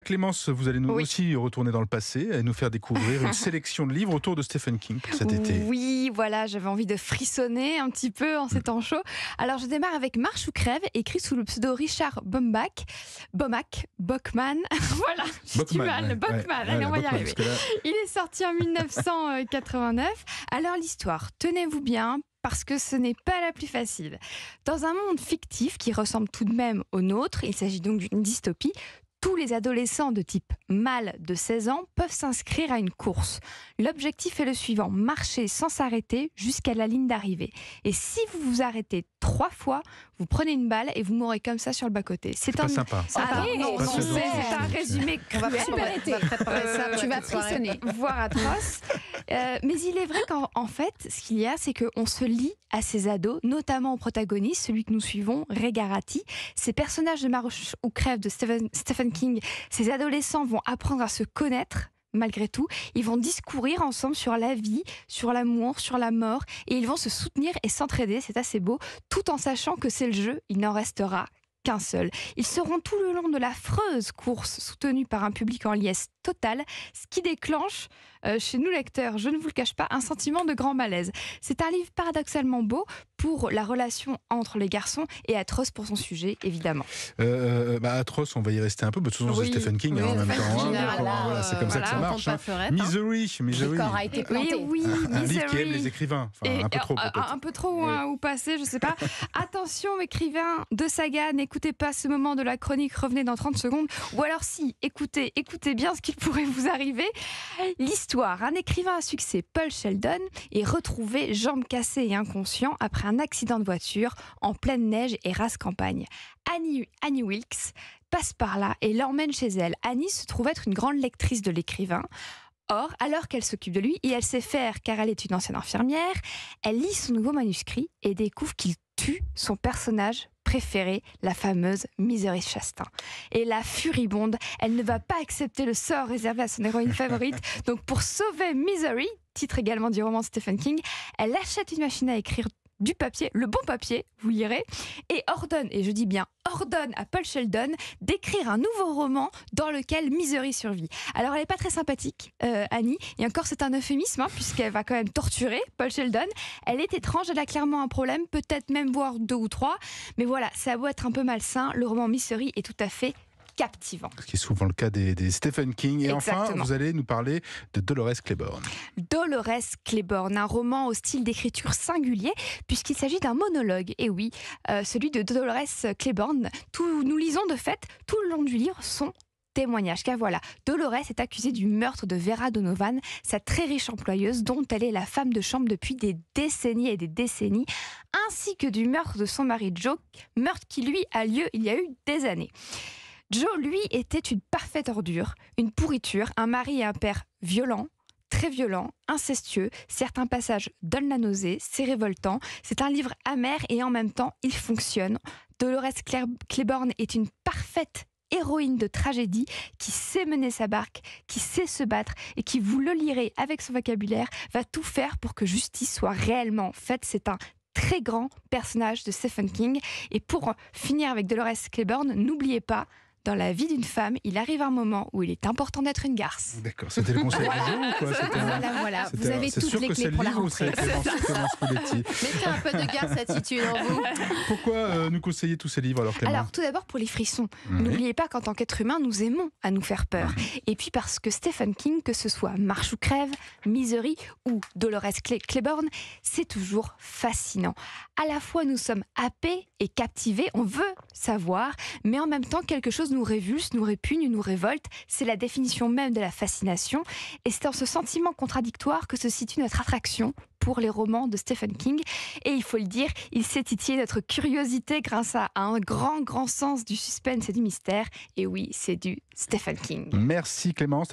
Clémence, vous allez nous aussi retourner dans le passé et nous faire découvrir une sélection de livres autour de Stephen King pour cet été. Oui, voilà, j'avais envie de frissonner un petit peu en ces temps chauds. Alors je démarre avec Marche ou crève, écrit sous le pseudo Richard Bockman. Voilà, j'ai du mal, Bockman, allez, on va y arriver. Il est sorti en 1989. Alors l'histoire, tenez-vous bien, parce que ce n'est pas la plus facile. Dans un monde fictif qui ressemble tout de même au nôtre, il s'agit donc d'une dystopie, tous les adolescents de type mâle de 16 ans peuvent s'inscrire à une course. L'objectif est le suivant, marcher sans s'arrêter jusqu'à la ligne d'arrivée. Et si vous vous arrêtez 3 fois, vous prenez une balle et vous mourrez comme ça sur le bas-côté. C'est pas sympa. C'est un résumé cruel. Tu vas frissonner. Voire atroce. Mais il est vrai qu'en fait, ce qu'il y a, c'est qu'on se lie à ces ados, notamment au protagoniste, celui que nous suivons, Ray Garati. Ces personnages de Marche ou crève de Stephen King, ces adolescents vont apprendre à se connaître. Malgré tout, ils vont discourir ensemble sur la vie, sur l'amour, sur la mort, et ils vont se soutenir et s'entraider, c'est assez beau, tout en sachant que c'est le jeu, il n'en restera qu'un seul. Ils seront tout le long de l'affreuse course soutenue par un public en liesse totale, ce qui déclenche chez nous lecteurs, je ne vous le cache pas, un sentiment de grand malaise. C'est un livre paradoxalement beau pour la relation entre les garçons et atroce pour son sujet, évidemment. Atroce, on va y rester un peu, mais de toute façon c'est Stephen King en même temps. Voilà, c'est comme ça que ça marche. Misery. A été planté. Un livre qui aime les écrivains. Enfin, un peu trop peut-être. Un peu trop ou passé, je sais pas. Attention, écrivains de saga, n'écoutez pas ce moment de la chronique, revenez dans 30 secondes. Ou alors si, écoutez bien ce qu'il pourrait vous arriver. L'histoire, un écrivain à succès, Paul Sheldon, est retrouvé jambes cassées et inconscient après un accident de voiture en pleine neige et rase campagne. Annie Wilkes passe par là et l'emmène chez elle. Annie se trouve être une grande lectrice de l'écrivain. Or, alors qu'elle s'occupe de lui, et elle sait faire car elle est une ancienne infirmière, elle lit son nouveau manuscrit et découvre qu'il tue son personnage préférée, la fameuse Misery Chastain. Et la furibonde, elle ne va pas accepter le sort réservé à son héroïne favorite. Donc pour sauver Misery, titre également du roman de Stephen King, elle achète une machine à écrire du papier, le bon papier, vous lirez, et ordonne, et je dis bien ordonne à Paul Sheldon d'écrire un nouveau roman dans lequel Misery survit. Alors elle n'est pas très sympathique, Annie, et encore c'est un euphémisme, puisqu'elle va quand même torturer Paul Sheldon. Elle est étrange, elle a clairement un problème, peut-être même voire 2 ou 3, mais voilà, ça a beau être un peu malsain, le roman Misery est tout à fait captivant. Ce qui est souvent le cas des Stephen King. Et Exactement. Enfin, vous allez nous parler de Dolores Claiborne. Dolores Claiborne, un roman au style d'écriture singulier, puisqu'il s'agit d'un monologue. Et oui, celui de Dolores Claiborne. Nous lisons de fait tout le long du livre son témoignage, car voilà, Dolores est accusée du meurtre de Vera Donovan, sa très riche employeuse dont elle est la femme de chambre depuis des décennies et des décennies, ainsi que du meurtre de son mari Joe, meurtre qui lui a lieu il y a eu des années. Joe, lui, était une parfaite ordure, une pourriture, un mari et un père violents, très violent, incestueux. Certains passages donnent la nausée, c'est révoltant. C'est un livre amer et en même temps, il fonctionne. Dolores Claiborne est une parfaite héroïne de tragédie qui sait mener sa barque, qui sait se battre et qui, vous le lirez avec son vocabulaire, va tout faire pour que justice soit réellement faite. C'est un très grand personnage de Stephen King. Et pour finir avec Dolores Claiborne, n'oubliez pas, dans la vie d'une femme, il arrive un moment où il est important d'être une garce. D'accord, c'était le conseil du jour ou quoi? Voilà. Vous avez toutes les clés pour la rentrée. Mettez un peu de garce-attitude en vous. Pourquoi nous conseiller tous ces livres alors, Clément? Alors, tout d'abord pour les frissons. N'oubliez pas qu'en tant qu'être humain, nous aimons à nous faire peur. Et puis parce que Stephen King, que ce soit Marche ou crève, Misery ou Dolores Claiborne, c'est toujours fascinant. À la fois, nous sommes happés et captivés, on veut savoir, mais en même temps, quelque chose nous révulse, nous répugne, nous révolte. C'est la définition même de la fascination. Et c'est dans ce sentiment contradictoire que se situe notre attraction pour les romans de Stephen King. Et il faut le dire, il sait titiller notre curiosité grâce à un grand sens du suspense et du mystère. Et oui, c'est du Stephen King. Merci Clémence.